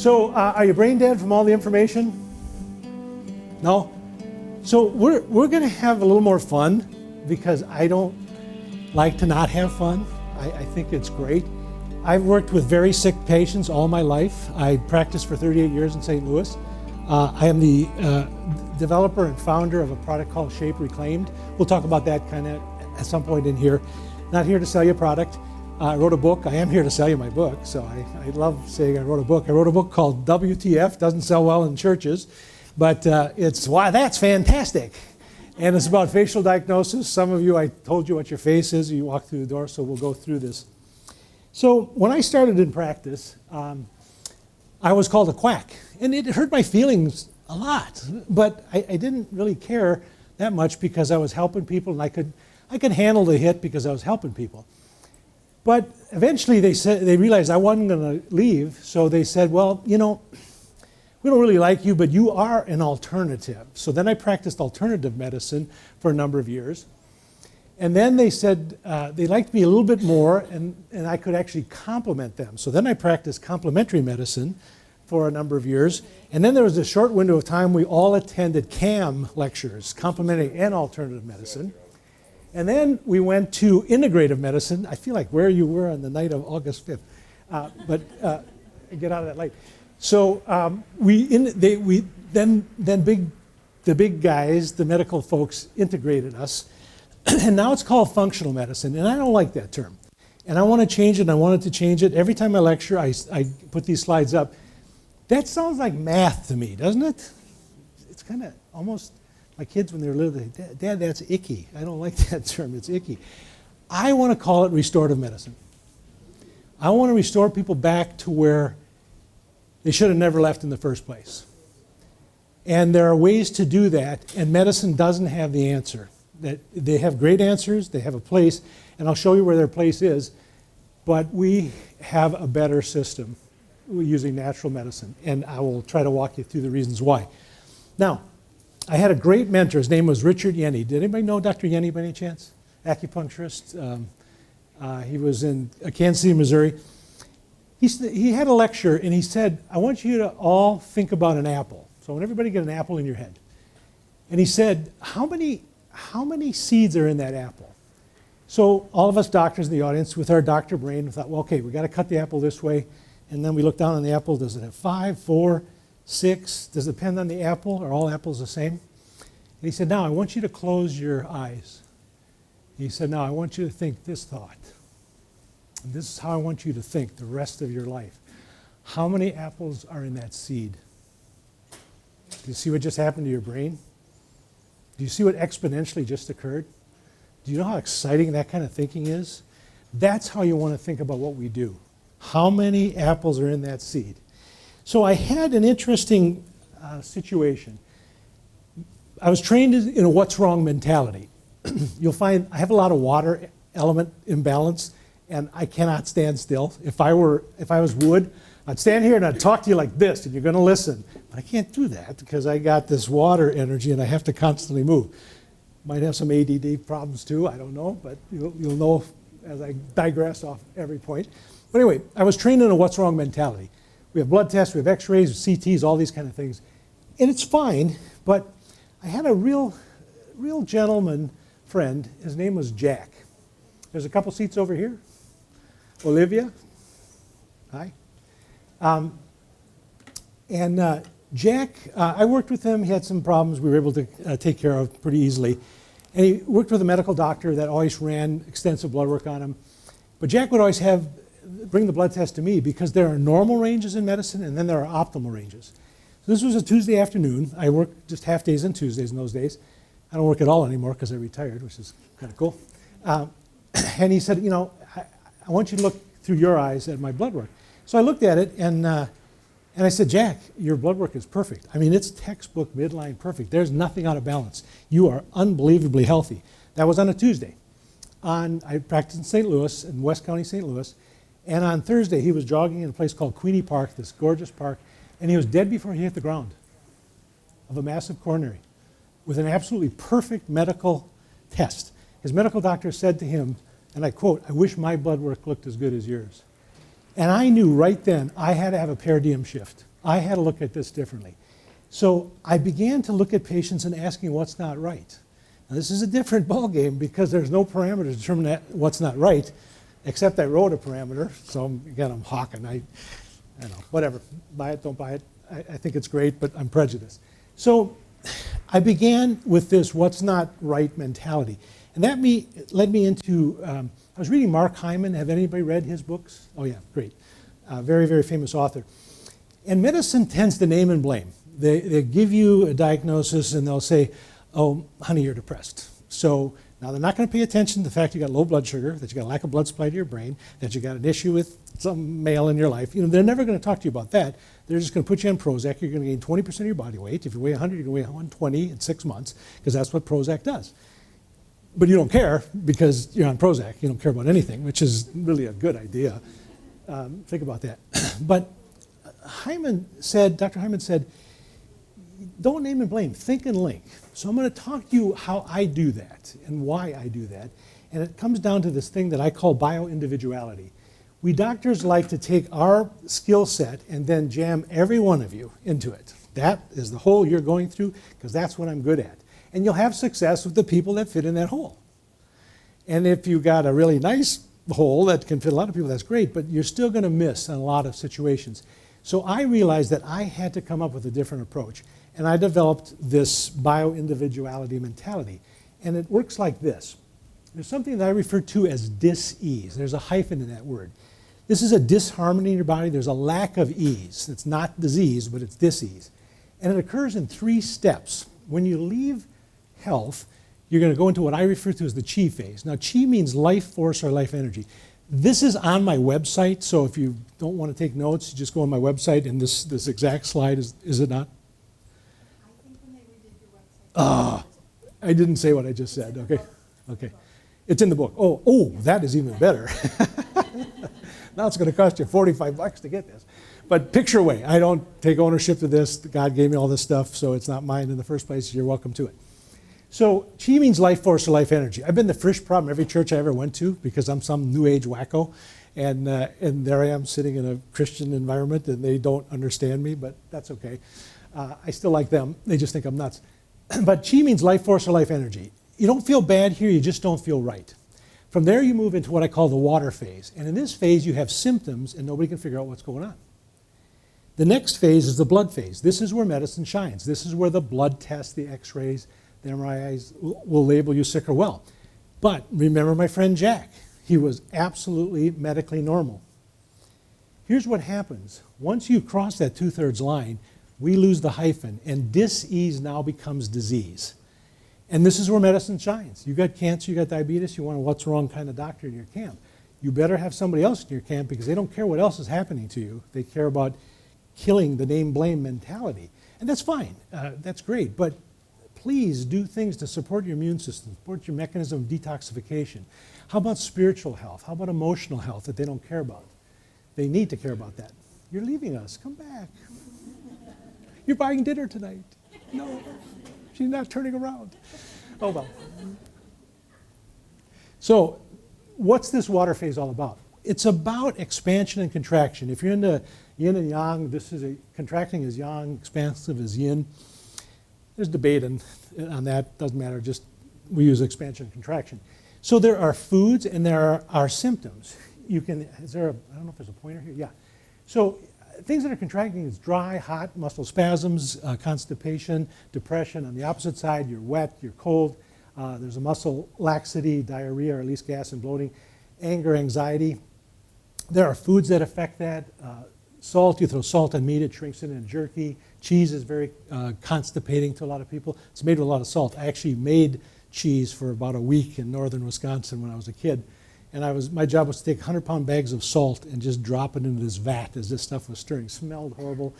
So are you brain dead from all the information? No? So we're going to have a little more fun because I don't like to not have fun. I think it's great. I've worked with very sick patients all my life. I practiced for 38 years in St. Louis. I am the developer and founder of a product called Shape Reclaimed. We'll talk about that kind of at some point in here. Not here to sell you a product. I wrote a book. I am here to sell you my book, so I love saying I wrote a book. I wrote a book called WTF, doesn't sell well in churches, but it's why that's fantastic. And it's about facial diagnosis. Some of you, I told you what your face is. You walk through the door, so we'll go through this. So when I started in practice, I was called a quack, and it hurt my feelings a lot. But I didn't really care that much because I was helping people, and I could handle the hit because I was helping people. But eventually they realized I wasn't going to leave, so they said, well, you know, we don't really like you, but you are an alternative. So then I practiced alternative medicine for a number of years. And then they said they liked me a little bit more, and I could actually complement them. So then I practiced complementary medicine for a number of years. And then there was a short window of time we all attended CAM lectures, complementary and alternative medicine. And then we went to integrative medicine. I feel like where you were on the night of August 5th, but get out of that light. So the big guys, the medical folks, integrated us, and now it's called functional medicine. And I don't like that term, and I want to change it. And I wanted to change it. Every time I lecture, I put these slides up. That sounds like math to me, doesn't it? It's kind of almost. My kids, when they were little, they said, Dad, that's icky. I don't like that term. It's icky. I want to call it restorative medicine. I want to restore people back to where they should have never left in the first place. And there are ways to do that, and medicine doesn't have the answer. They have great answers. They have a place, and I'll show you where their place is. But we have a better system using natural medicine, and I will try to walk you through the reasons why. Now, I had a great mentor. His name was Richard Yenny. Did anybody know Dr. Yenny by any chance? Acupuncturist. He was in Kansas City, Missouri. He had a lecture, and he said, I want you to all think about an apple. So I want everybody to get an apple in your head. And he said, how many seeds are in that apple? So all of us doctors in the audience, with our doctor brain, we thought, well, okay, we got to cut the apple this way. And then we looked down on the apple. Does it have 5, 4, 6? Does it depend on the apple? Are all apples the same? And he said, now I want you to close your eyes. He said, now I want you to think this thought. And this is how I want you to think the rest of your life. How many apples are in that seed? Do you see what just happened to your brain? Do you see what exponentially just occurred? Do you know how exciting that kind of thinking is? That's how you want to think about what we do. How many apples are in that seed? So I had an interesting situation. I was trained in a what's wrong mentality. You'll find I have a lot of water element imbalance, and I cannot stand still. If I was wood, I'd stand here and I'd talk to you like this, and you're going to listen. But I can't do that because I got this water energy, and I have to constantly move. Might have some ADD problems too, I don't know, but you'll know as I digress off every point. But anyway, I was trained in a what's wrong mentality. We have blood tests, we have x-rays, CTs, all these kind of things. And it's fine, but I had a real gentleman friend. His name was Jack. There's a couple seats over here. Olivia, hi. Jack, I worked with him. He had some problems we were able to take care of pretty easily. And he worked with a medical doctor that always ran extensive blood work on him. But Jack would always bring the blood test to me because there are normal ranges in medicine and then there are optimal ranges. So this was a Tuesday afternoon. I worked just half days and Tuesdays in those days. I don't work at all anymore because I retired, which is kind of cool. And he said, you know, I want you to look through your eyes at my blood work. So I looked at it and I said, Jack, your blood work is perfect. I mean, it's textbook midline perfect. There's nothing out of balance. You are unbelievably healthy. That was on a Tuesday. I practiced in St. Louis, in West County, St. Louis. And on Thursday, he was jogging in a place called Queenie Park, this gorgeous park, and he was dead before he hit the ground of a massive coronary with an absolutely perfect medical test. His medical doctor said to him, and I quote, I wish my blood work looked as good as yours. And I knew right then I had to have a paradigm shift. I had to look at this differently. So I began to look at patients and asking what's not right. Now, this is a different ballgame because there's no parameter to determine what's not right, except I wrote a parameter. So again, I'm hawking. I don't know, whatever. Buy it, don't buy it. I think it's great, but I'm prejudiced. So I began with this what's not right mentality. And that led me into, I was reading Mark Hyman. Have anybody read his books? Oh yeah, great. Very, very famous author. And medicine tends to name and blame. They give you a diagnosis and they'll say, oh, honey, you're depressed. So now they're not going to pay attention to the fact you got low blood sugar, that you got a lack of blood supply to your brain, that you got an issue with some male in your life. You know, they're never going to talk to you about that. They're just going to put you on Prozac. You're going to gain 20% of your body weight. If you weigh 100, you're going to weigh 120 in 6 months, because that's what Prozac does. But you don't care because you're on Prozac. You don't care about anything, which is really a good idea. Think about that. But Dr. Hyman said, don't name and blame, think and link. So I'm going to talk to you how I do that and why I do that. And it comes down to this thing that I call bio-individuality. We doctors like to take our skill set and then jam every one of you into it. That is the hole you're going through because that's what I'm good at. And you'll have success with the people that fit in that hole. And if you got a really nice hole that can fit a lot of people, that's great, but you're still going to miss in a lot of situations. So I realized that I had to come up with a different approach. And I developed this bio-individuality mentality. And it works like this. There's something that I refer to as dis-ease. There's a hyphen in that word. This is a disharmony in your body. There's a lack of ease. It's not disease, but it's dis-ease. And it occurs in 3 steps. When you leave health, you're going to go into what I refer to as the chi phase. Now, chi means life force or life energy. This is on my website, so if you don't want to take notes, you just go on my website, and this exact slide, is it not? I think when they redid your website. I didn't say what I just said, okay? Okay. It's in the book. Oh, that is even better. Now it's going to cost you $45 to get this. But picture away. I don't take ownership of this. God gave me all this stuff, so it's not mine in the first place. You're welcome to it. So chi means life force or life energy. I've been the Frisch problem every church I ever went to because I'm some new age wacko. And there I am sitting in a Christian environment and they don't understand me, but that's okay. I still like them. They just think I'm nuts. But chi means life force or life energy. You don't feel bad here, you just don't feel right. From there you move into what I call the water phase. And in this phase you have symptoms and nobody can figure out what's going on. The next phase is the blood phase. This is where medicine shines. This is where the blood tests, the x-rays, the MRIs will label you sick or well. But remember my friend Jack. He was absolutely medically normal. Here's what happens. Once you cross that 2/3 line, we lose the hyphen, and dis-ease now becomes disease. And this is where medicine shines. You got cancer, you got diabetes, you want a what's wrong kind of doctor in your camp. You better have somebody else in your camp because they don't care what else is happening to you. They care about killing the name-blame mentality. And that's fine. That's great. But please do things to support your immune system, support your mechanism of detoxification. How about spiritual health? How about emotional health that they don't care about? They need to care about that. You're leaving us. Come back. You're buying dinner tonight. No, she's not turning around. Oh, well. So what's this water phase all about? It's about expansion and contraction. If you're into yin and yang, this is contracting is yang, expansive is yin. There's debate on that, doesn't matter, just we use expansion and contraction. So there are foods and there are symptoms. I don't know if there's a pointer here, yeah. So things that are contracting is dry, hot, muscle spasms, constipation, depression. On the opposite side, you're wet, you're cold. There's a muscle laxity, diarrhea, or at least gas and bloating, anger, anxiety. There are foods that affect that. Salt, you throw salt on meat, it shrinks it in jerky. Cheese is very constipating to a lot of people. It's made with a lot of salt. I actually made cheese for about a week in northern Wisconsin when I was a kid. And my job was to take 100-pound bags of salt and just drop it into this vat as this stuff was stirring. It smelled horrible,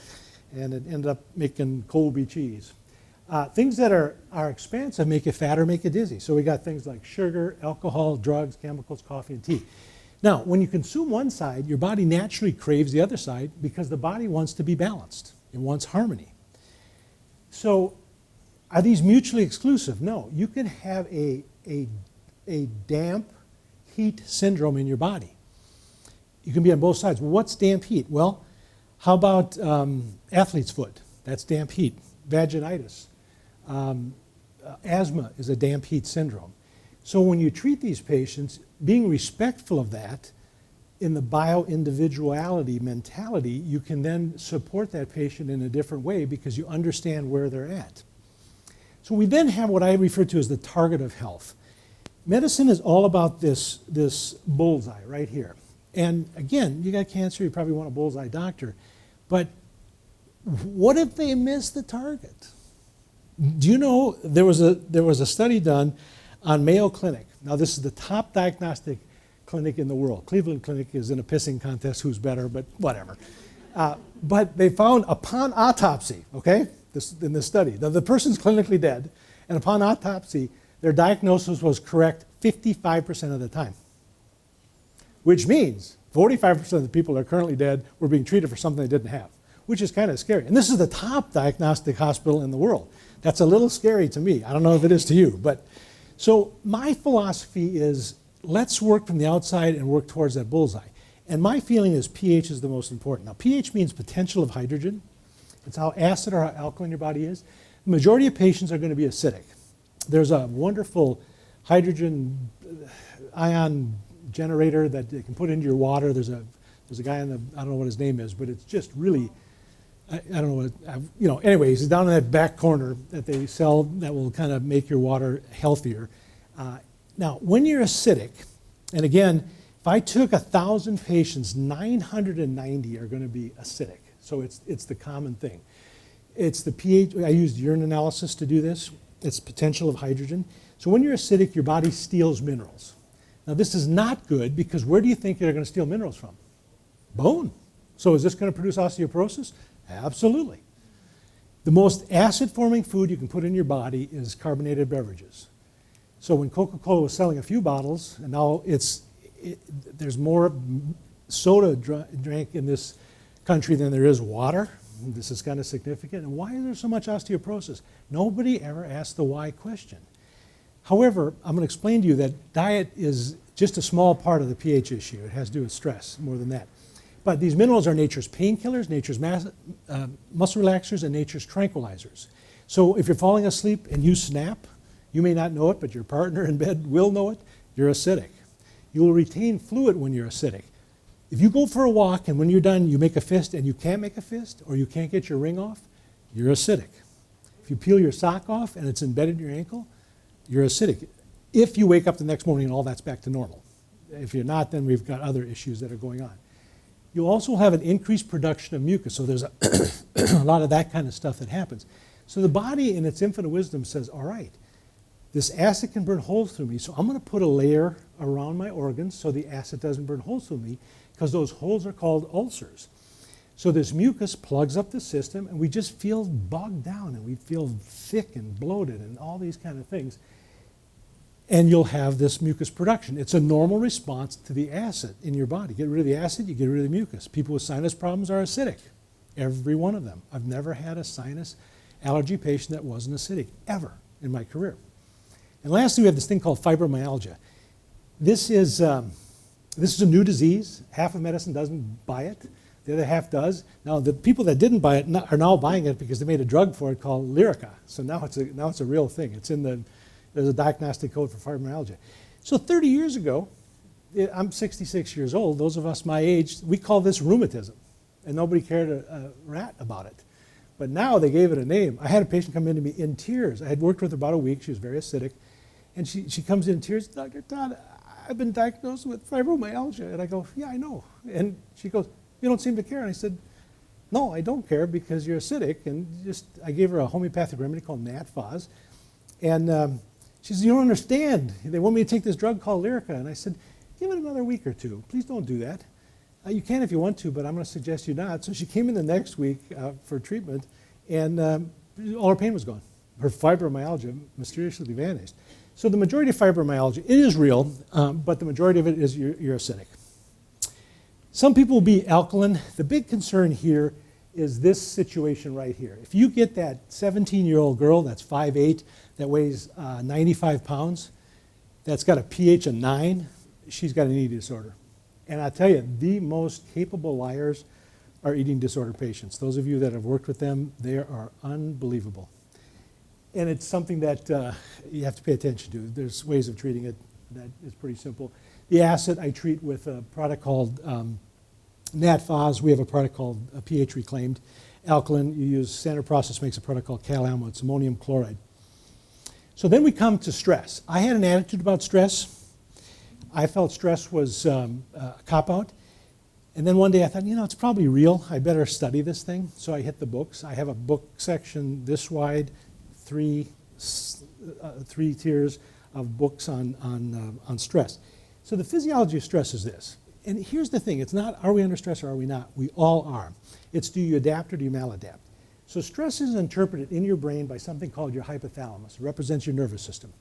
and it ended up making Colby cheese. Things that are expansive make you fat or make you dizzy. So we got things like sugar, alcohol, drugs, chemicals, coffee, and tea. Now, when you consume one side, your body naturally craves the other side because the body wants to be balanced. It wants harmony. So are these mutually exclusive? No. You can have a damp heat syndrome in your body. You can be on both sides. Well, what's damp heat? Well, How about athlete's foot? That's damp heat. Vaginitis. Asthma is a damp heat syndrome. So when you treat these patients, being respectful of that, in the bio-individuality mentality, you can then support that patient in a different way because you understand where they're at. So we then have what I refer to as the target of health. Medicine is all about this bullseye right here. And again, you got cancer, you probably want a bullseye doctor. But what if they miss the target? Do you know there was a study done on Mayo Clinic. Now this is the top diagnostic clinic in the world. Cleveland Clinic is in a pissing contest who's better, but whatever. But they found upon autopsy, okay, in this study, the person's clinically dead, and upon autopsy, their diagnosis was correct 55% of the time. Which means 45% of the people that are currently dead were being treated for something they didn't have, which is kind of scary. And this is the top diagnostic hospital in the world. That's a little scary to me. I don't know if it is to you, but so my philosophy is let's work from the outside and work towards that bullseye. And my feeling is pH is the most important. Now, pH means potential of hydrogen. It's how acid or how alkaline your body is. The majority of patients are going to be acidic. There's a wonderful hydrogen ion generator that you can put into your water. There's a guy in the, I don't know what his name is, but it's just really, I don't know what, anyways, it's down in that back corner that they sell that will kind of make your water healthier. Now, when you're acidic, and again, if I took 1,000 patients, 990 are going to be acidic. So it's the common thing. It's the pH. I used urine analysis to do this. It's potential of hydrogen. So when you're acidic, your body steals minerals. Now, this is not good because where do you think you're going to steal minerals from? Bone. So is this going to produce osteoporosis? Absolutely. The most acid-forming food you can put in your body is carbonated beverages. So when Coca-Cola was selling a few bottles, and now there's more soda drank in this country than there is water. This is kind of significant. And why is there so much osteoporosis? Nobody ever asked the why question. However, I'm going to explain to you that diet is just a small part of the pH issue. It has to do with stress more than that. But these minerals are nature's painkillers, nature's muscle relaxers, and nature's tranquilizers. So if you're falling asleep and you snap, you may not know it, but your partner in bed will know it, you're acidic. You will retain fluid when you're acidic. If you go for a walk and when you're done you make a fist and you can't make a fist or you can't get your ring off, you're acidic. If you peel your sock off and it's embedded in your ankle, you're acidic. If you wake up the next morning and all that's back to normal. If you're not, then we've got other issues that are going on. You'll also have an increased production of mucus, so there's a lot of that kind of stuff that happens. So the body in its infinite wisdom says, all right, this acid can burn holes through me, so I'm going to put a layer around my organs so the acid doesn't burn holes through me, because those holes are called ulcers. So this mucus plugs up the system, and we just feel bogged down, and we feel thick and bloated and all these kind of things. And you'll have this mucus production. It's a normal response to the acid in your body. Get rid of the acid, you get rid of the mucus. People with sinus problems are acidic, every one of them. I've never had a sinus allergy patient that wasn't acidic, ever, in my career. And lastly, we have this thing called fibromyalgia. This is a new disease. Half of medicine doesn't buy it. The other half does. Now, the people that didn't buy it are now buying it because they made a drug for it called Lyrica. So now it's a real thing. There's a diagnostic code for fibromyalgia. So 30 years ago, I'm 66 years old. Those of us my age, we call this rheumatism. And nobody cared a rat about it. But now they gave it a name. I had a patient come in to me in tears. I had worked with her about a week. She was very acidic. And she comes in tears, Dr. Todd, I've been diagnosed with fibromyalgia. And I go, yeah, I know. And she goes, you don't seem to care. And I said, no, I don't care because you're acidic. And I gave her a homeopathic remedy called Nat-Phos. And she says, you don't understand. They want me to take this drug called Lyrica. And I said, give it another week or two. Please don't do that. You can if you want to, but I'm going to suggest you not. So she came in the next week for treatment, and all her pain was gone. Her fibromyalgia mysteriously vanished. So the majority of fibromyalgia, it is real, but the majority of it is you're acidic. Some people will be alkaline. The big concern here is this situation right here. If you get that 17-year-old girl that's 5'8", that weighs 95 pounds, that's got a pH of 9, she's got an eating disorder. And I tell you, the most capable liars our eating disorder patients. Those of you that have worked with them, they are unbelievable. And it's something that you have to pay attention to. There's ways of treating it that is pretty simple. The acid I treat with a product called NatFos. We have a product called pH Reclaimed. Alkaline, you use standard process, makes a product called Cal-Ammo. It's ammonium chloride. So then we come to stress. I had an attitude about stress. I felt stress was a cop-out. And then one day I thought, you know, it's probably real. I better study this thing. So I hit the books. I have a book section this wide, three tiers of books on stress. So the physiology of stress is this. And here's the thing. It's not, are we under stress or are we not? We all are. It's, do you adapt or do you maladapt? So stress is interpreted in your brain by something called your hypothalamus. It represents your nervous system.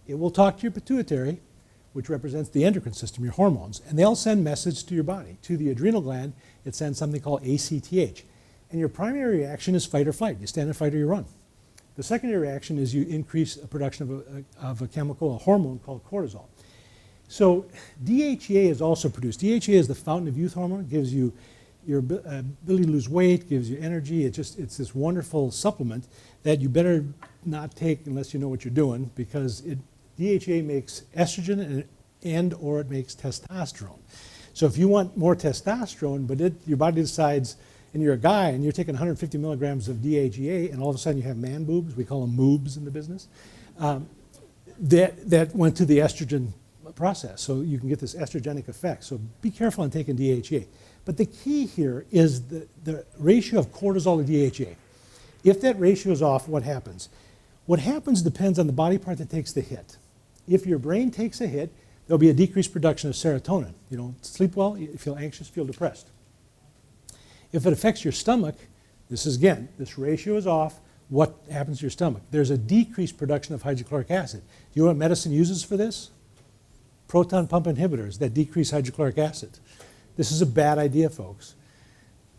It will talk to your pituitary, which represents the endocrine system, your hormones, and they'll send message to your body. To the adrenal gland, it sends something called ACTH. And your primary reaction is fight or flight. You stand and fight or you run. The secondary reaction is you increase a production of a chemical, a hormone called cortisol. So DHEA is also produced. DHEA is the fountain of youth hormone. It gives you your ability to lose weight, gives you energy. It's this wonderful supplement that you better not take unless you know what you're doing, because DHEA makes estrogen and or it makes testosterone. So if you want more testosterone, but your body decides, and you're a guy and you're taking 150 milligrams of DHEA and all of a sudden you have man boobs, we call them moobs in the business, that went to the estrogen process. So you can get this estrogenic effect. So be careful on taking DHEA. But the key here is the ratio of cortisol to DHEA. If that ratio is off, what happens? What happens depends on the body part that takes the hit. If your brain takes a hit, there'll be a decreased production of serotonin. You don't sleep well, you feel anxious, feel depressed. If it affects your stomach, this is again, this ratio is off, what happens to your stomach? There's a decreased production of hydrochloric acid. Do you know what medicine uses for this? Proton pump inhibitors that decrease hydrochloric acid. This is a bad idea, folks.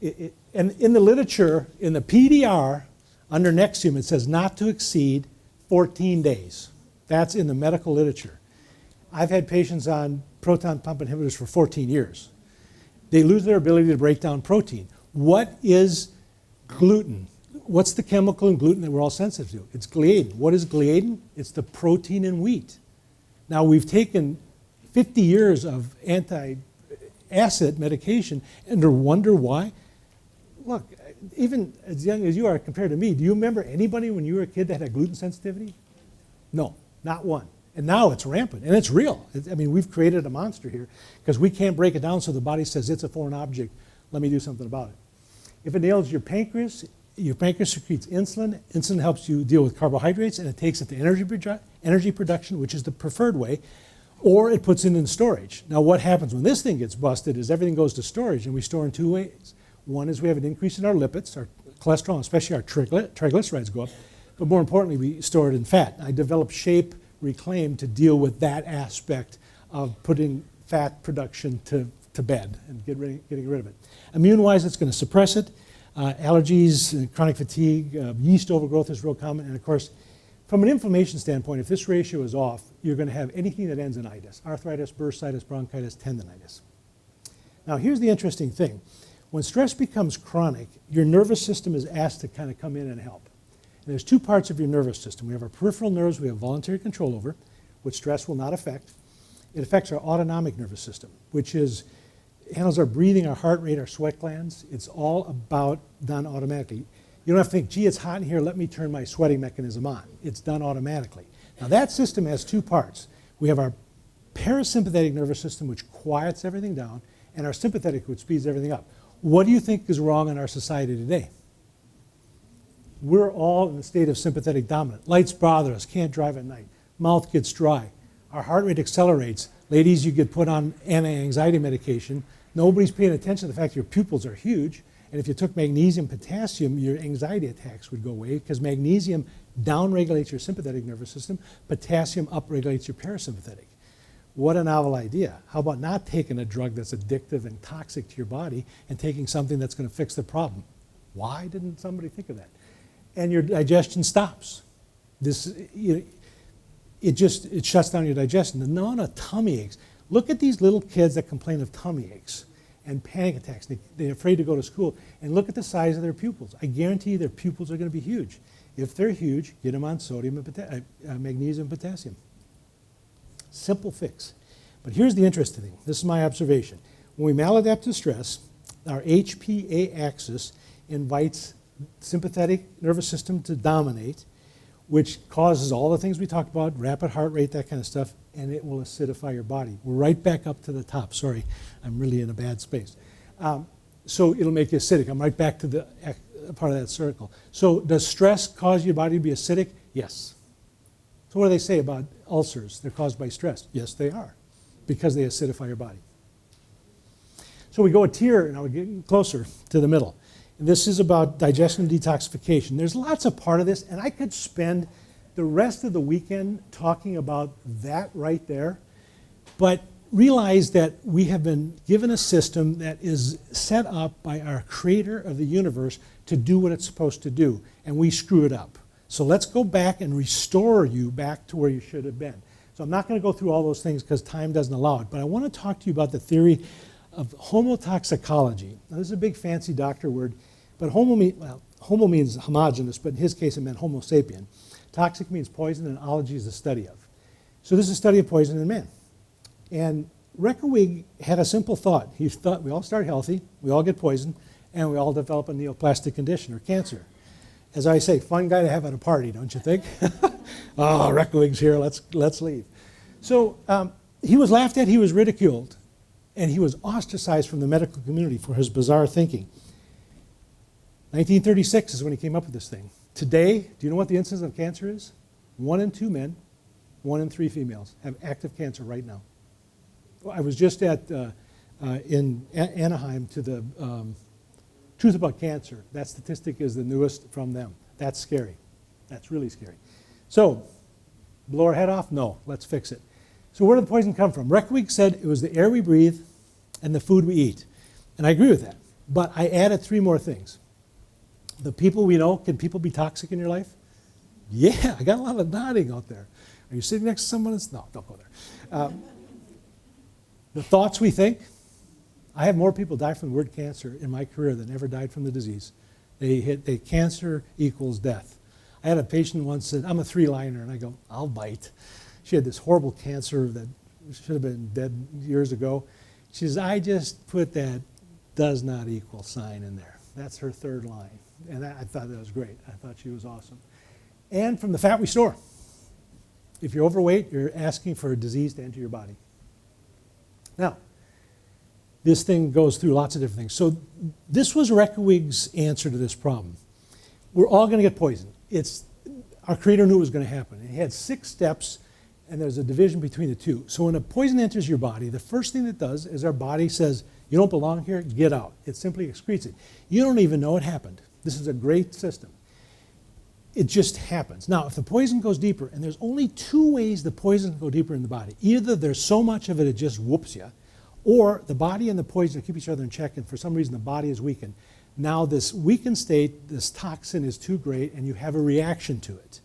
And in the literature, in the PDR, under Nexium, it says not to exceed 14 days. That's in the medical literature. I've had patients on proton pump inhibitors for 14 years. They lose their ability to break down protein. What is gluten? What's the chemical in gluten that we're all sensitive to? It's gliadin. What is gliadin? It's the protein in wheat. Now, we've taken 50 years of anti-acid medication and wonder why. Look, even as young as you are compared to me, do you remember anybody when you were a kid that had gluten sensitivity? No, not one. And now it's rampant, and it's real. I mean, we've created a monster here because we can't break it down, so the body says it's a foreign object. Let me do something about it. If it nails your pancreas secretes insulin. Insulin helps you deal with carbohydrates, and it takes it to energy production, which is the preferred way, or it puts it in storage. Now, what happens when this thing gets busted is everything goes to storage, and we store in two ways. One is we have an increase in our lipids, our cholesterol, especially our triglycerides go up, but more importantly, we store it in fat. I developed Shape Reclaim to deal with that aspect of putting fat production to bed and getting rid of it. Immune-wise, it's going to suppress it. Allergies, chronic fatigue, yeast overgrowth is real common, and of course, from an inflammation standpoint, if this ratio is off, you're going to have anything that ends in itis: arthritis, bursitis, bronchitis, tendinitis. Now, here's the interesting thing. When stress becomes chronic, your nervous system is asked to kind of come in and help. And there's two parts of your nervous system. We have our peripheral nerves we have voluntary control over, which stress will not affect. It affects our autonomic nervous system, which handles our breathing, our heart rate, our sweat glands. It's all about done automatically. You don't have to think, gee, it's hot in here, let me turn my sweating mechanism on. It's done automatically. Now, that system has two parts. We have our parasympathetic nervous system, which quiets everything down, and our sympathetic, which speeds everything up. What do you think is wrong in our society today? We're all in a state of sympathetic dominant. Lights bother us, can't drive at night. Mouth gets dry. Our heart rate accelerates. Ladies, you get put on anti-anxiety medication. Nobody's paying attention to the fact that your pupils are huge. And if you took magnesium, potassium, your anxiety attacks would go away, because magnesium downregulates your sympathetic nervous system. Potassium upregulates your parasympathetic. What a novel idea. How about not taking a drug that's addictive and toxic to your body and taking something that's going to fix the problem? Why didn't somebody think of that? And your digestion stops. It shuts down your digestion. The amount of tummy aches. Look at these little kids that complain of tummy aches. and panic attacks. They're afraid to go to school. And look at the size of their pupils. I guarantee you their pupils are going to be huge. If they're huge, get them on sodium and magnesium and potassium. Simple fix. But here's the interesting thing. This is my observation. When we maladapt to stress, our HPA axis invites sympathetic nervous system to dominate, which causes all the things we talked about, rapid heart rate, that kind of stuff, and it will acidify your body. We're right back up to the top. Sorry, I'm really in a bad space. So it'll make you acidic. I'm right back to the part of that circle. So does stress cause your body to be acidic? Yes. So what do they say about ulcers? They're caused by stress. Yes, they are, because they acidify your body. So we go a tier, and we're getting closer to the middle. And this is about digestion and detoxification. There's lots of part of this, and I could spend the rest of the weekend talking about that right there, but realize that we have been given a system that is set up by our creator of the universe to do what it's supposed to do, and we screw it up. So let's go back and restore you back to where you should have been. So I'm not going to go through all those things because time doesn't allow it, but I want to talk to you about the theory of Homo Toxicology. Now, this is a big fancy doctor word, but Homo means homogeneous, but in his case it meant Homo sapien. Toxic means poison, and ology is the study of. So this is a study of poison in man. And Reckewig had a simple thought. He thought we all start healthy, we all get poisoned, and we all develop a neoplastic condition or cancer. As I say, fun guy to have at a party, don't you think? Oh, Reckewig's here, let's leave. So he was laughed at, he was ridiculed, and he was ostracized from the medical community for his bizarre thinking. 1936 is when he came up with this thing. Today, do you know what the incidence of cancer is? 1 in 2 men, 1 in 3 females have active cancer right now. I was just in Anaheim to the Truth About Cancer. That statistic is the newest from them. That's scary. That's really scary. So, blow our head off? No, let's fix it. So where did the poison come from? Reckewig said it was the air we breathe and the food we eat. And I agree with that. But I added 3 more things. The people we know, can people be toxic in your life? Yeah, I got a lot of nodding out there. Are you sitting next to someone that's, no, don't go there. The thoughts we think. I have more people die from the word cancer in my career than ever died from the disease. Cancer equals death. I had a patient once said, I'm a 3-liner, and I go, I'll bite. She had this horrible cancer that should have been dead years ago. She says, I just put that does not equal sign in there. That's her 3rd line. And I thought that was great. I thought she was awesome. And from the fat we store. If you're overweight, you're asking for a disease to enter your body. Now, this thing goes through lots of different things. So this was Reckewig's answer to this problem. We're all going to get poisoned. Our creator knew it was going to happen. And he had 6 steps, and there's a division between the 2. So when a poison enters your body, the first thing it does is our body says, you don't belong here, get out. It simply excretes it. You don't even know it happened. This is a great system. It just happens. Now, if the poison goes deeper, and there's only 2 ways the poison can go deeper in the body. Either there's so much of it, it just whoops you, or the body and the poison keep each other in check, and for some reason the body is weakened. Now, this weakened state, this toxin is too great, and you have a reaction to it.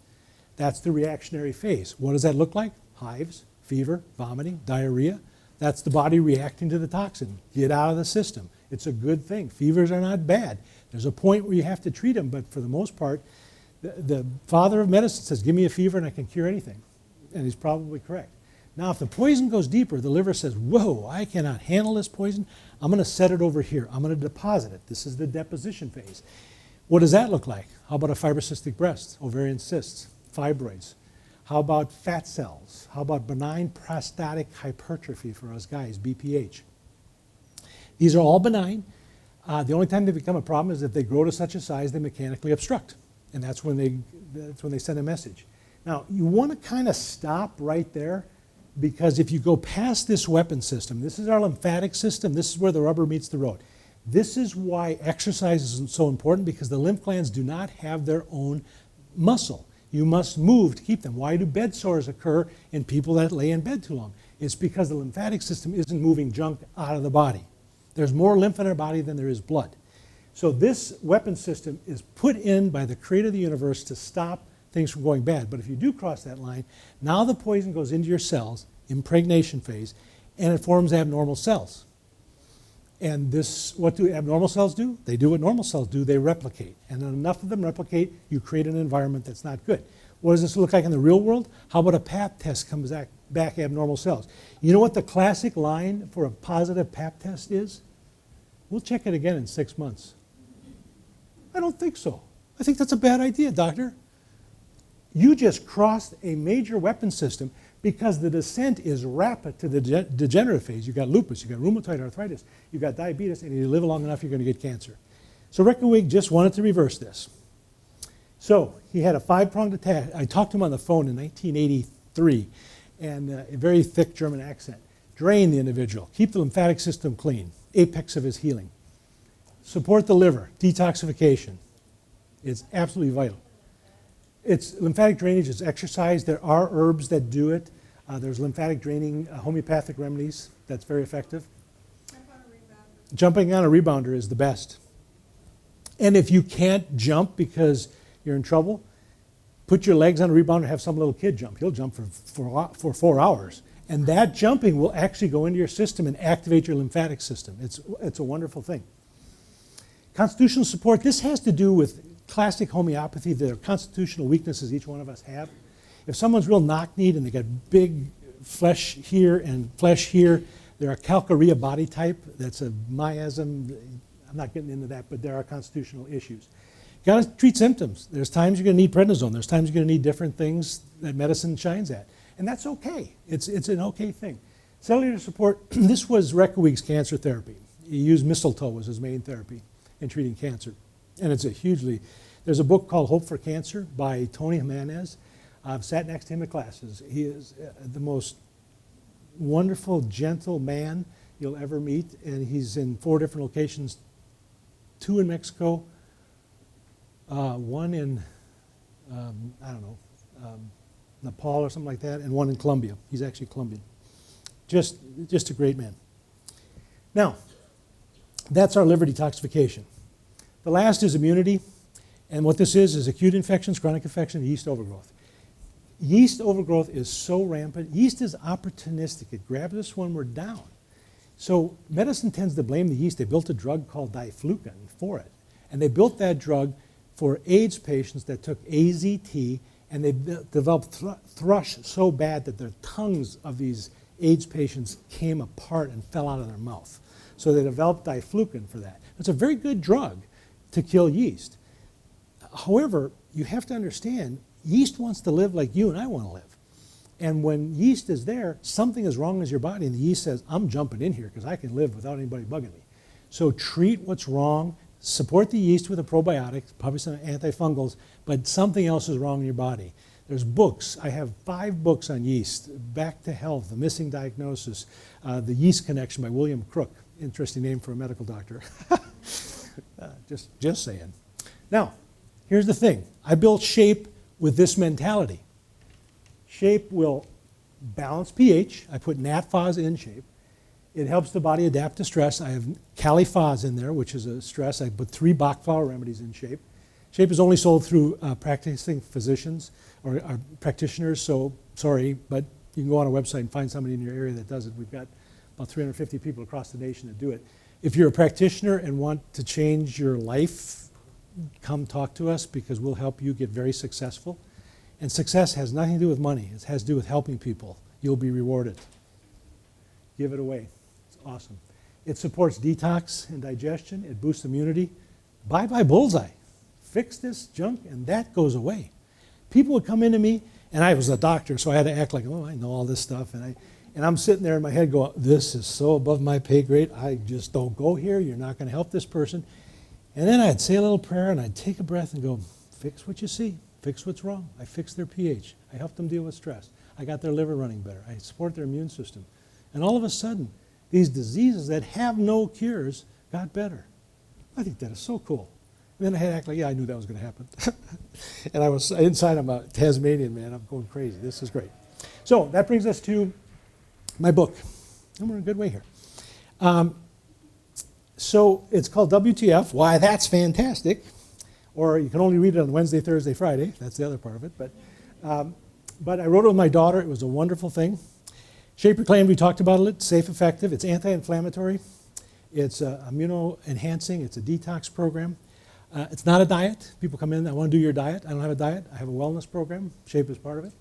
That's the reactionary phase. What does that look like? Hives, fever, vomiting, diarrhea. That's the body reacting to the toxin. Get out of the system. It's a good thing. Fevers are not bad. There's a point where you have to treat them, but for the most part, the father of medicine says, give me a fever and I can cure anything. And he's probably correct. Now, if the poison goes deeper, the liver says, whoa, I cannot handle this poison. I'm going to set it over here. I'm going to deposit it. This is the deposition phase. What does that look like? How about a fibrocystic breast, ovarian cysts, fibroids? How about fat cells? How about benign prostatic hypertrophy for us guys, BPH? These are all benign. The only time they become a problem is if they grow to such a size they mechanically obstruct. And that's when they send a message. Now, you want to kind of stop right there, because if you go past this weapon system, this is our lymphatic system, this is where the rubber meets the road. This is why exercise is so important, because the lymph glands do not have their own muscle. You must move to keep them. Why do bed sores occur in people that lay in bed too long? It's because the lymphatic system isn't moving junk out of the body. There's more lymph in our body than there is blood. So this weapon system is put in by the creator of the universe to stop things from going bad. But if you do cross that line, now the poison goes into your cells, impregnation phase, and it forms abnormal cells. And this, what do abnormal cells do? They do what normal cells do, they replicate. And when enough of them replicate, you create an environment that's not good. What does this look like in the real world? How about a pap test comes back abnormal cells? You know what the classic line for a positive pap test is? We'll check it again in 6 months. I don't think so. I think that's a bad idea, doctor. You just crossed a major weapon system because the descent is rapid to the degenerative phase. You've got lupus, you've got rheumatoid arthritis, you've got diabetes, and if you live long enough, you're going to get cancer. So Reckewig just wanted to reverse this. So he had a 5-pronged attack. I talked to him on the phone in 1983, and a very thick German accent. Drain the individual, keep the lymphatic system clean, apex of his healing. Support the liver, detoxification. It's absolutely vital. It's lymphatic drainage, it's exercise. There are herbs that do it. There's lymphatic draining homeopathic remedies that's very effective. Jump on a rebounder. Jumping on a rebounder is the best. And if you can't jump because you're in trouble, put your legs on a rebounder, have some little kid jump. He'll jump for 4 hours. And that jumping will actually go into your system and activate your lymphatic system. It's a wonderful thing. Constitutional support, this has to do with classic homeopathy. There are constitutional weaknesses each one of us have. If someone's real knock-kneed and they got big flesh here and flesh here, they're a calcarea body type. That's a miasm. I'm not getting into that, but there are constitutional issues. You got to treat symptoms. There's times you're going to need prednisone. There's times you're going to need different things that medicine shines at. And that's okay. It's an okay thing. Cellular support, this was Reckewig's cancer therapy. He used mistletoe was his main therapy in treating cancer. And it's there's a book called Hope for Cancer by Tony Jimenez. I've sat next to him at classes. He is the most wonderful, gentle man you'll ever meet. And he's in 4 different locations, 2 in Mexico, 1 in, Nepal or something like that, and 1 in Colombia. He's actually Colombian. Just a great man. Now, that's our liver detoxification. The last is immunity, and what this is acute infections, chronic infection, yeast overgrowth. Yeast overgrowth is so rampant. Yeast is opportunistic. It grabs us when we're down. So medicine tends to blame the yeast. They built a drug called diflucan for it, and they built that drug for AIDS patients that took AZT, and they developed thrush so bad that their tongues of these AIDS patients came apart and fell out of their mouth. So they developed diflucan for that. It's a very good drug to kill yeast. However, you have to understand, yeast wants to live like you and I want to live. And when yeast is there, something is wrong with your body, and the yeast says, I'm jumping in here because I can live without anybody bugging me. So treat what's wrong, support the yeast with a probiotic, probably some antifungals, but something else is wrong in your body. There's books. I have 5 books on yeast. Back to Health, The Missing Diagnosis, The Yeast Connection by William Crook. Interesting name for a medical doctor. Just saying. Now, here's the thing. I built Shape with this mentality. Shape will balance pH. I put NatPhos in Shape. It helps the body adapt to stress. I have CaliPhos in there, which is a stress. I put 3 Bach flower remedies in Shape. Shape is only sold through practicing physicians or practitioners, so sorry, but you can go on our website and find somebody in your area that does it. We've got about 350 people across the nation that do it. If you're a practitioner and want to change your life, come talk to us because we'll help you get very successful. And success has nothing to do with money. It has to do with helping people. You'll be rewarded. Give it away. It's awesome. It supports detox and digestion. It boosts immunity. Bye-bye bullseye. Fix this junk and that goes away. People would come into me, and I was a doctor, so I had to act like, oh, I know all this stuff. And I'm sitting there in my head going, this is so above my pay grade. I just don't go here. You're not going to help this person. And then I'd say a little prayer, and I'd take a breath and go, fix what you see. Fix what's wrong. I fixed their pH. I helped them deal with stress. I got their liver running better. I support their immune system. And all of a sudden, these diseases that have no cures got better. I think that is so cool. And then I had to act like, yeah, I knew that was going to happen. And I was inside, I'm a Tasmanian, man. I'm going crazy. This is great. So that brings us to my book. And we're in a good way here. So it's called WTF. Why, that's fantastic. Or you can only read it on Wednesday, Thursday, Friday. That's the other part of it. But I wrote it with my daughter. It was a wonderful thing. Shape Reclaimed, we talked about it. It's safe, effective. It's anti-inflammatory. It's immuno-enhancing. It's a detox program. It's not a diet. People come in, I want to do your diet. I don't have a diet. I have a wellness program. Shape is part of it.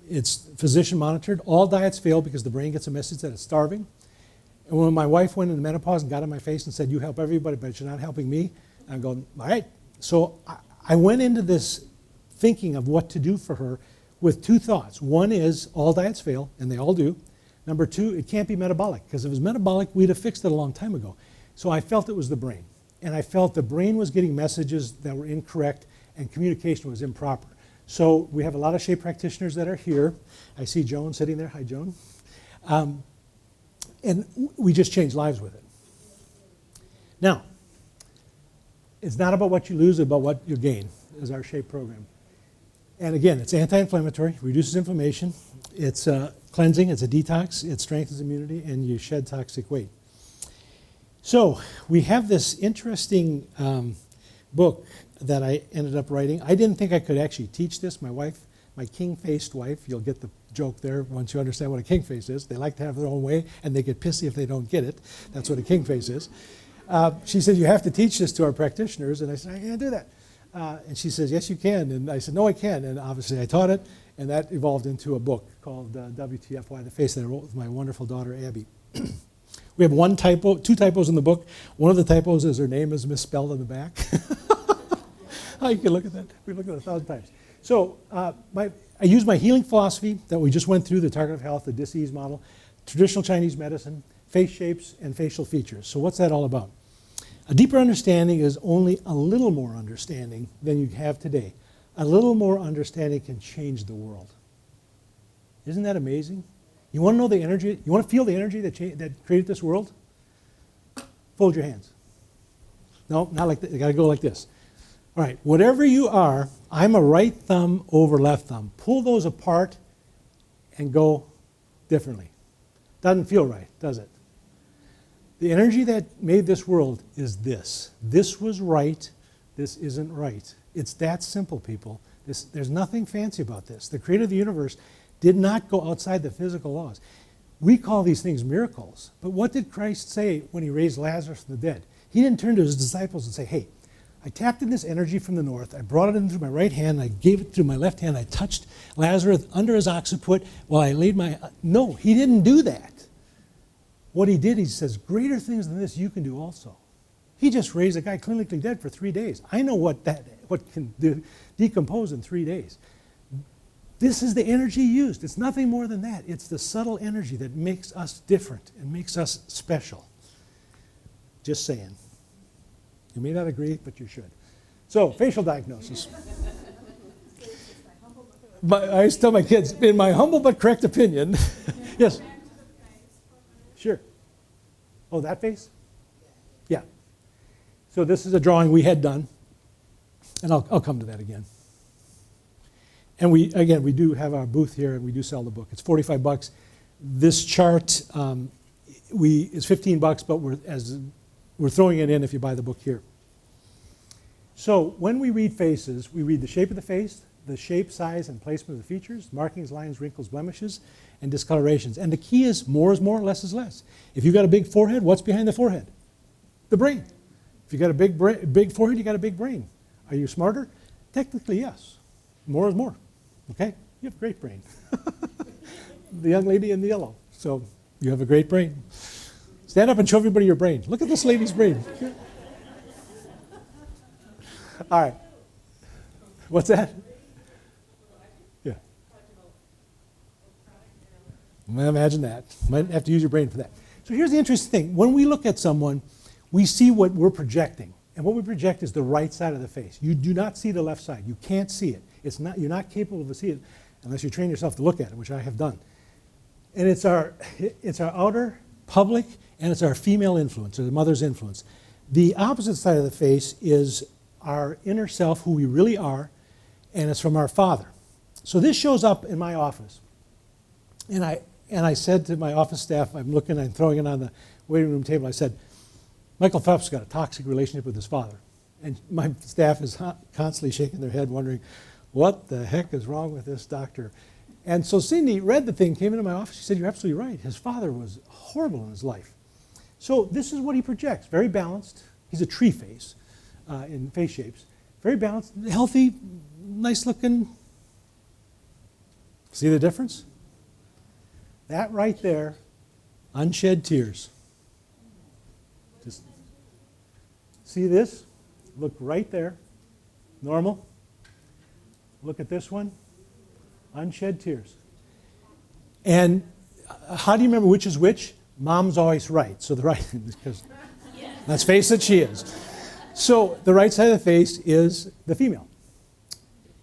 It's physician monitored. All diets fail because the brain gets a message that it's starving. And when my wife went into menopause and got in my face and said, you help everybody, but you're not helping me, I'm going, all right. So I went into this thinking of what to do for her with two thoughts. One is all diets fail, and they all do. Number two, it can't be metabolic, because if it was metabolic, we'd have fixed it a long time ago. So I felt it was the brain. And I felt the brain was getting messages that were incorrect and communication was improper. So we have a lot of shape practitioners that are here. I see Joan sitting there. Hi, Joan. And we just change lives with it. Now, it's not about what you lose, it's about what you gain, is our shape program. And again, it's anti-inflammatory, reduces inflammation, it's cleansing, it's a detox, it strengthens immunity, and you shed toxic weight. So we have this interesting book that I ended up writing. I didn't think I could actually teach this. My wife, my king-faced wife, you'll get the joke there once you understand what a king face is. They like to have their own way, and they get pissy if they don't get it. That's what a king face is. She said, you have to teach this to our practitioners. And I said, I can't do that. And she says, yes, you can. And I said, no, I can. And obviously I taught it, and that evolved into a book called WTF, Why the Face, that I wrote with my wonderful daughter, Abby. We have two typos in the book. One of the typos is her name is misspelled in the back. Oh, you can look at that. We've looked at it 1,000 times. So I use my healing philosophy that we just went through, the target of health, the disease model, traditional Chinese medicine, face shapes, and facial features. So what's that all about? A deeper understanding is only a little more understanding than you have today. A little more understanding can change the world. Isn't that amazing? You want to know the energy? You want to feel the energy that created this world? Fold your hands. No, not like that. You got to go like this. All right, whatever you are, I'm a right thumb over left thumb. Pull those apart and go differently. Doesn't feel right, does it? The energy that made this world is this. This was right. This isn't right. It's that simple, people. There's nothing fancy about this. The creator of the universe did not go outside the physical laws. We call these things miracles. But what did Christ say when he raised Lazarus from the dead? He didn't turn to his disciples and say, hey, I tapped in this energy from the north, I brought it into my right hand, I gave it to my left hand, I touched Lazarus under his occiput while I laid my... No, he didn't do that. What he did, he says, greater things than this you can do also. He just raised a guy clinically dead for 3 days. I know what can decompose in 3 days. This is the energy used. It's nothing more than that. It's the subtle energy that makes us different and makes us special. Just saying. You may not agree, but you should. So, facial diagnosis. But I used to tell my kids, in my humble but correct opinion, yes? Sure. Oh, that face? Yeah. So this is a drawing we had done, and I'll come to that again. And we do have our booth here, and we do sell the book. It's $45. This chart is $15, but we're throwing it in if you buy the book here. So when we read faces, we read the shape of the face, the shape, size, and placement of the features, markings, lines, wrinkles, blemishes, and discolorations. And the key is more, less is less. If you've got a big forehead, what's behind the forehead? The brain. If you've got a big forehead, you've got a big brain. Are you smarter? Technically, yes. More is more. Okay? You have a great brain. The young lady in the yellow. So you have a great brain. Stand up and show everybody your brain. Look at this lady's brain. All right. What's that? Yeah. Well, imagine that. Might have to use your brain for that. So here's the interesting thing. When we look at someone, we see what we're projecting. And what we project is the right side of the face. You do not see the left side. You can't see it. You're not capable of seeing it unless you train yourself to look at it, which I have done. And it's our outer public, and it's our female influence, or the mother's influence. The opposite side of the face is our inner self, who we really are, and it's from our father. So this shows up in my office. And I said to my office staff, I'm throwing it on the waiting room table, I said, Michael Phelps got a toxic relationship with his father. And my staff is constantly shaking their head, wondering, what the heck is wrong with this doctor? And so Cindy read the thing, came into my office, she said, you're absolutely right. His father was horrible in his life. So this is what he projects, very balanced. He's a tree face in face shapes. Very balanced, healthy, nice looking. See the difference? That right there, unshed tears. Just see this? Look right there, normal. Look at this one, unshed tears. And how do you remember which is which? Mom's always right. So the right, because let's face it, she is. So the right side of the face is the female.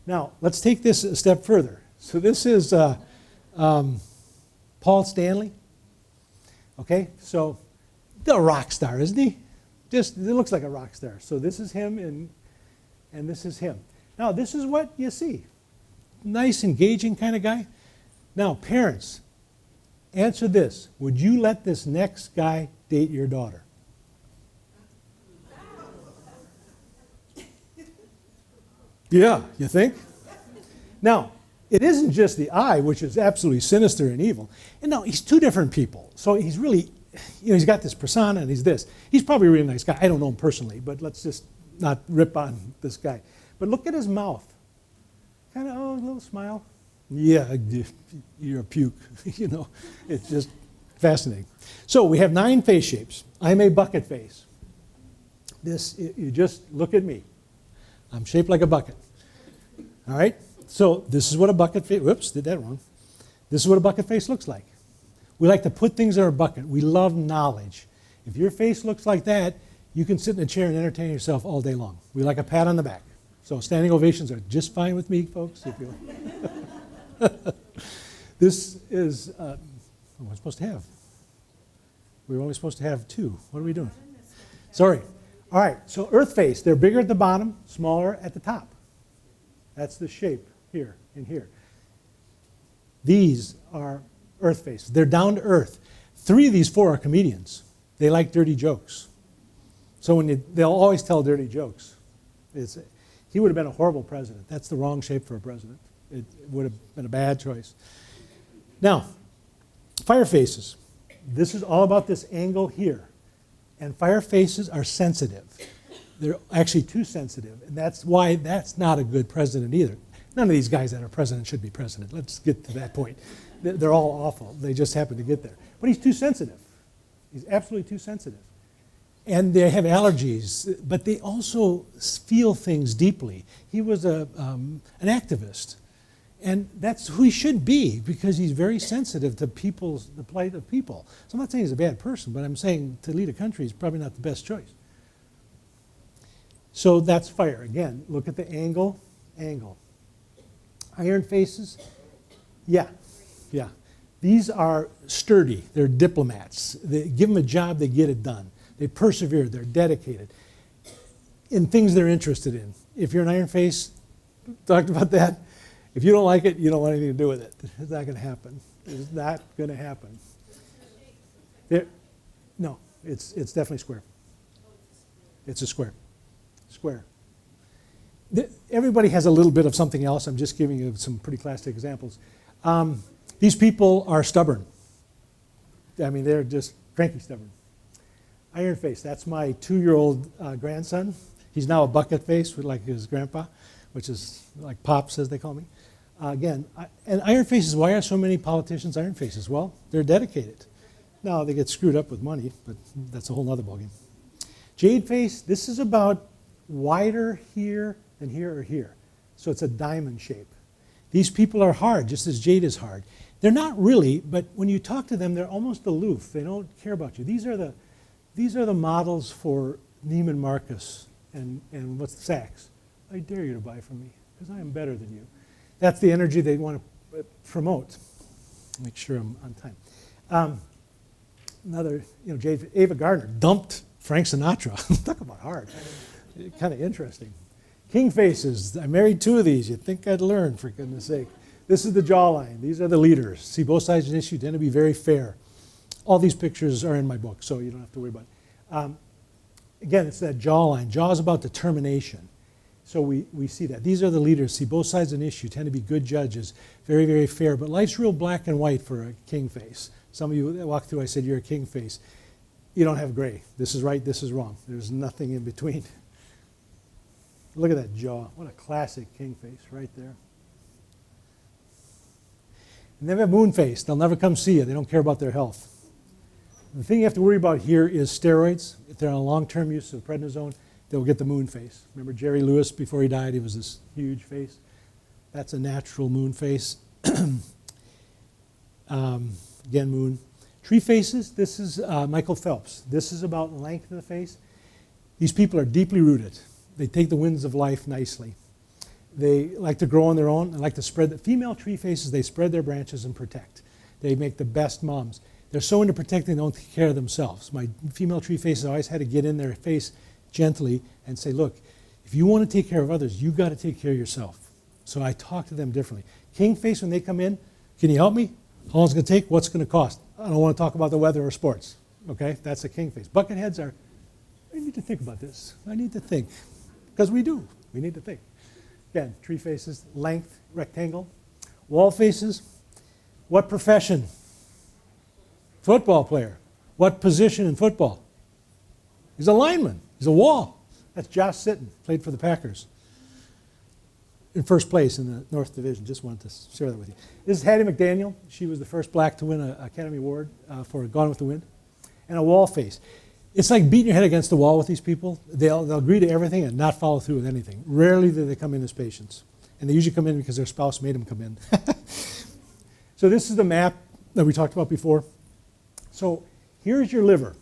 Now, let's take this a step further. So this is Paul Stanley. Okay, so the rock star, isn't he? Just, it looks like a rock star. So this is him and this is him. Now, this is what you see. Nice, engaging kind of guy. Now, parents, answer this. Would you let this next guy date your daughter? Yeah, you think? Now, it isn't just the eye, which is absolutely sinister and evil. And no, he's two different people. So he's really, he's got this persona and he's this. He's probably a really nice guy. I don't know him personally, but let's just not rip on this guy. But look at his mouth. Kind of, a little smile. Yeah, you're a puke. It's just fascinating. So we have 9 face shapes. I'm a bucket face. This, you just look at me. I'm shaped like a bucket. All right? So this is what a bucket face, whoops, did that wrong. This is what a bucket face looks like. We like to put things in our bucket. We love knowledge. If your face looks like that, you can sit in a chair and entertain yourself all day long. We like a pat on the back. So standing ovations are just fine with me, folks. If you This is, what am I supposed to have? We were only supposed to have 2. What are we doing? Sorry. All right, so earth face, they're bigger at the bottom, smaller at the top. That's the shape here and here. These are earth faces. They're down to earth. 3 of these 4 are comedians. They like dirty jokes. So they'll always tell dirty jokes. He would have been a horrible president. That's the wrong shape for a president. It would have been a bad choice. Now, fire faces. This is all about this angle here. And fire faces are sensitive. They're actually too sensitive. And that's why that's not a good president either. None of these guys that are president should be president. Let's get to that point. They're all awful. They just happen to get there. But he's too sensitive. He's absolutely too sensitive. And they have allergies, but they also feel things deeply. He was an activist. And that's who he should be, because he's very sensitive to the plight of people. So I'm not saying he's a bad person, but I'm saying to lead a country is probably not the best choice. So that's fire. Again, look at the angle. Iron faces, yeah. These are sturdy. They're diplomats. They give them a job, they get it done. They persevere, they're dedicated in things they're interested in. If you're an iron face, talked about that. If you don't like it, you don't want anything to do with it. It's not going to happen. It's not going to happen. No, it's definitely square. It's a square. Square. Everybody has a little bit of something else. I'm just giving you some pretty classic examples. These people are stubborn. I mean, they're just cranky stubborn. Iron face, that's my 2-year-old grandson. He's now a bucket face, like his grandpa, which is like Pops, as they call me. And iron faces, why are so many politicians iron faces? Well, they're dedicated. Now, they get screwed up with money, but that's a whole other ballgame. Jade face, this is about wider here than here or here. So it's a diamond shape. These people are hard, just as jade is hard. They're not really, but when you talk to them, they're almost aloof. They don't care about you. These are the models for Neiman Marcus and what's the Saks. I dare you to buy from me, because I am better than you. That's the energy they want to promote. Make sure I'm on time. Another, Ava Gardner dumped Frank Sinatra. Talk about hard. Kind of interesting. King faces. I married 2 of these. You'd think I'd learn, for goodness sake. This is the jawline. These are the leaders. See, both sides of an issue tend to be very fair. All these pictures are in my book, so you don't have to worry about it. Again, it's that jawline. Jaw is about determination. So we see that. These are the leaders. See, both sides of an issue tend to be good judges, very, very fair. But life's real black and white for a king face. Some of you that walk through, I said, you're a king face. you don't have gray. This is right, this is wrong. There's nothing in between. Look at that jaw. What a classic king face right there. And they have moon face. They'll never come see you. They don't care about their health. The thing you have to worry about here is steroids. If they're on long-term use of prednisone, they'll get the moon face. Remember Jerry Lewis, before he died, he was this huge face. That's a natural moon face. Again, moon. Tree faces, this is Michael Phelps. This is about length of the face. These people are deeply rooted. They take the winds of life nicely. They like to grow on their own. They like to spread. The female tree faces, they spread their branches and protect. They make the best moms. They're so into protecting, they don't take care of themselves. My female tree faces always had to get in their face gently and say, look, if you want to take care of others, you got to take care of yourself. So I talk to them differently. King face, when they come in, can you help me? How long is it going to take? What's it going to cost? I don't want to talk about the weather or sports. Okay, that's a king face. Bucket heads are, I need to think about this. I need to think. Because we do. We need to think. Again, tree faces, length, rectangle. Wall faces, what profession? Football player. What position in football? He's a lineman. He's a wall. That's Josh Sitton, played for the Packers. In first place in the North Division. Just wanted to share that with you. This is Hattie McDaniel. She was the first black to win an Academy Award for Gone with the Wind. And a wall face. It's like beating your head against the wall with these people. They'll agree to everything and not follow through with anything. Rarely do they come in as patients. And they usually come in because their spouse made them come in. So this is the map that we talked about before. So here's your liver.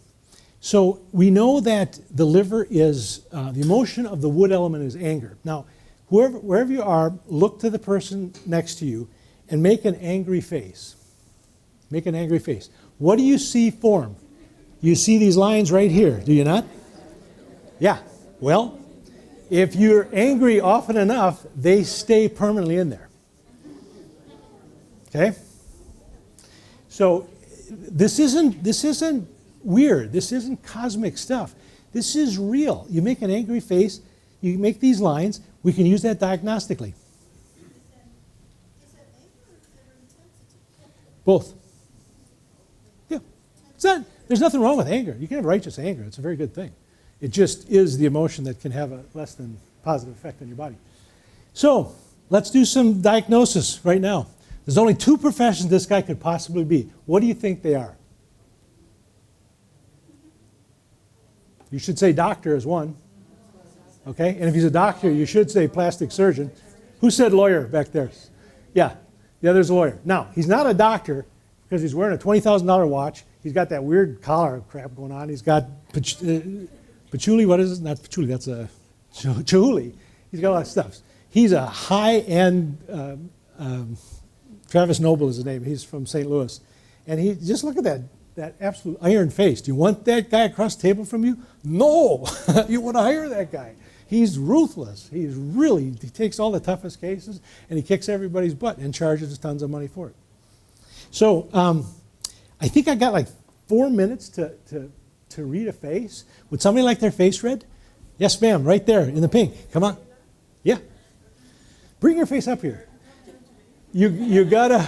So we know that the liver is, the emotion of the wood element is anger. Now, wherever you are, look to the person next to you and make an angry face. Make an angry face. What do you see form? You see these lines right here, do you not? Yeah. Well, if you're angry often enough, they stay permanently in there. Okay? So this isn't weird. This isn't cosmic stuff. This is real. You make an angry face, you make these lines, we can use that diagnostically. Both. Yeah. There's nothing wrong with anger. You can have righteous anger. It's a very good thing. It just is the emotion that can have a less than positive effect on your body. So let's do some diagnosis right now. There's only 2 professions this guy could possibly be. What do you think they are? You should say doctor is one. Okay? And if he's a doctor, you should say plastic surgeon. Who said lawyer back there? Yeah. The other's a lawyer. Now, he's not a doctor because he's wearing a $20,000 watch. He's got that weird collar crap going on. He's got patchouli. What is it? Not patchouli. That's a chihuly. He's got a lot of stuff. He's a high-end, Travis Noble is his name. He's from St. Louis. And he just look at that absolute iron face. Do you want that guy across the table from you? No. You want to hire that guy. He's ruthless. He takes all the toughest cases and he kicks everybody's butt and charges tons of money for it. So I think I got like 4 minutes to read a face. Would somebody like their face read? Yes, ma'am, right there in the pink. Come on. Yeah. Bring your face up here. You gotta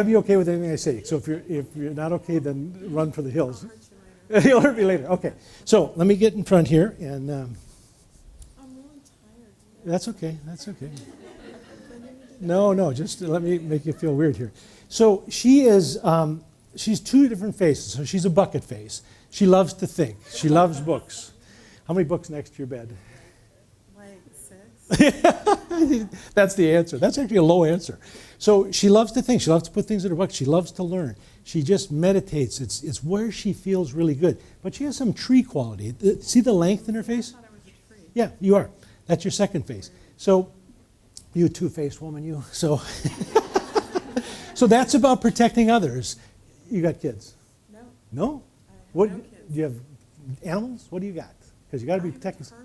be okay with anything I say. So if you're not okay, then run for the hills. You'll hurt me later. Okay. So let me get in front here and. I'm really tired. That's okay. That's okay. No. Just let me make you feel weird here. So she is. She's 2 different faces. So she's a bucket face. She loves to think. She loves books. How many books next to your bed? Like 6. That's the answer. That's actually a low answer. So she loves to think. She loves to put things in her book. She loves to learn. She just meditates. It's where she feels really good. But she has some tree quality. See the length in her face? I thought I was a tree. Yeah, you are. That's your second face. So you a 2-faced woman, you. So so that's about protecting others. You got kids? No. No? I have no kids. Do you have animals? What do you got? Because you got to be protecting. No.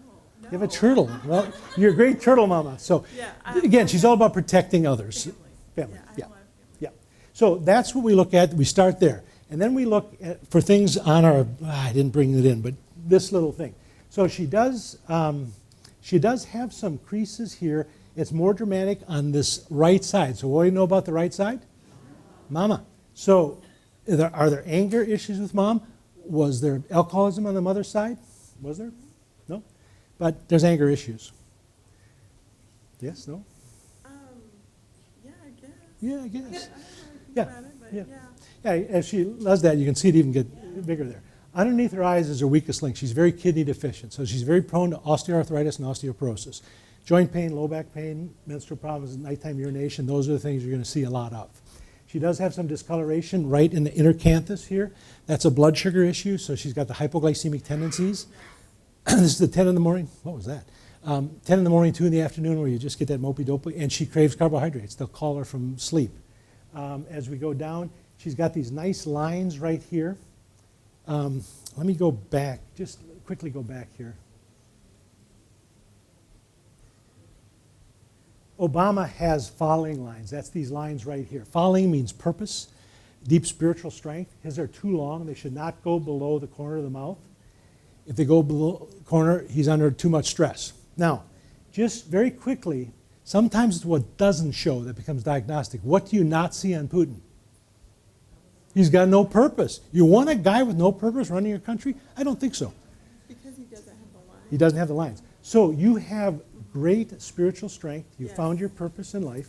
You have a turtle. Well, you're a great turtle mama. So Yeah, again, she's all about protecting others. Family. Yeah. Yeah, I have a lot of family. Yeah. So that's what we look at. We start there. And then we look at, for things on our, I didn't bring it in, but this little thing. So she does have some creases here. It's more dramatic on this right side. So what do you know about the right side? Mama. So are there anger issues with mom? Was there alcoholism on the mother's side? Was there? No? But there's anger issues. Yes, no? Yeah, I guess. Yeah, I guess. I don't really think Yeah, about it, but yeah. yeah. Yeah, as she does that, you can see it even get bigger there. Underneath her eyes is her weakest link. She's very kidney deficient, so she's very prone to osteoarthritis and osteoporosis. Joint pain, low back pain, menstrual problems, nighttime urination, those are the things you're going to see a lot of. She does have some discoloration right in the inner canthus here. That's a blood sugar issue, so she's got the hypoglycemic tendencies. This is the 10 in the morning. What was that? 10 in the morning, 2 in the afternoon, where you just get that mopey-dopey, and she craves carbohydrates. They'll call her from sleep. As we go down, she's got these nice lines right here. Let me go back, just quickly go back here. Obama has following lines. That's these lines right here. Following means purpose, deep spiritual strength. His are too long. They should not go below the corner of the mouth. If they go below the corner, he's under too much stress. Now, just very quickly, sometimes it's what doesn't show that becomes diagnostic. What do you not see on Putin? He's got no purpose. You want a guy with no purpose running your country? I don't think so. Because he doesn't have the line. He doesn't have the lines. So you have great spiritual strength. You Yes. found your purpose in life.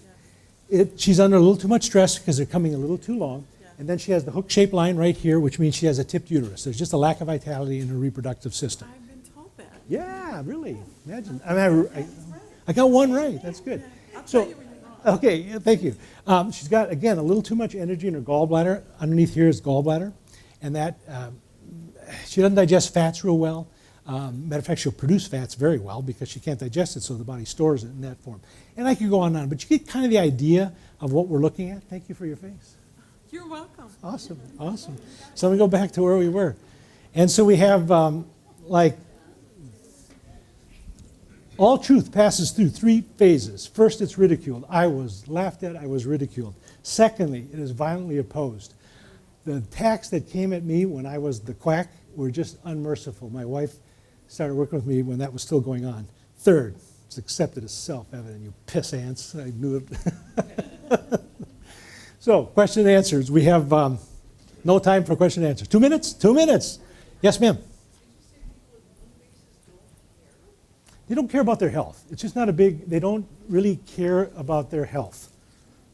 Yes. She's under a little too much stress because they're coming a little too long. Yeah. And then she has the hook-shaped line right here, which means she has a tipped uterus. There's just a lack of vitality in her reproductive system. I've been told that. Yeah, really. Imagine. I got one right. That's good. I'll tell So, you when you're wrong. okay, yeah, thank you. She's got, again, a little too much energy in her gallbladder. Underneath here is gallbladder. And that, she doesn't digest fats real well. Matter of fact, she'll produce fats very well because she can't digest it, so the body stores it in that form. And I could go on and on, but you get kind of the idea of what we're looking at. Thank you for your face. You're welcome. Awesome, awesome. So let me go back to where we were. And so we have, all truth passes through 3 phases. First, it's ridiculed. I was laughed at, I was ridiculed. Secondly, it is violently opposed. The attacks that came at me when I was the quack were just unmerciful. My wife started working with me when that was still going on. Third, it's accepted as self-evident, you piss ants. I knew it. So, question and answers. We have no time for question and answer. 2 minutes? 2 minutes. Yes, ma'am. They don't care about their health. It's just not a big, they don't really care about their health.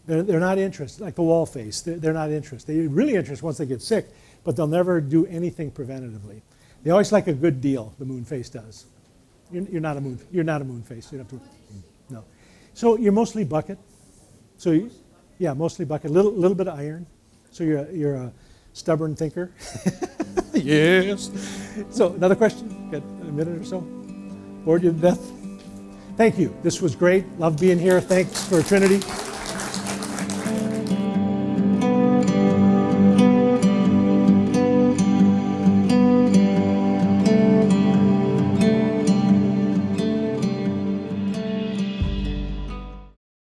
They're not interested, like the wall face, they're not interested. They're really interested once they get sick, but they'll never do anything preventatively. They always like a good deal, the moon face does. You're not a moon face. You don't have to, no. So you're mostly bucket. So yeah, mostly bucket, little bit of iron. So you're a stubborn thinker. Yes. So another question? Got a minute or so? Bored you to death? Thank you. This was great. Love being here. Thanks for Trinity.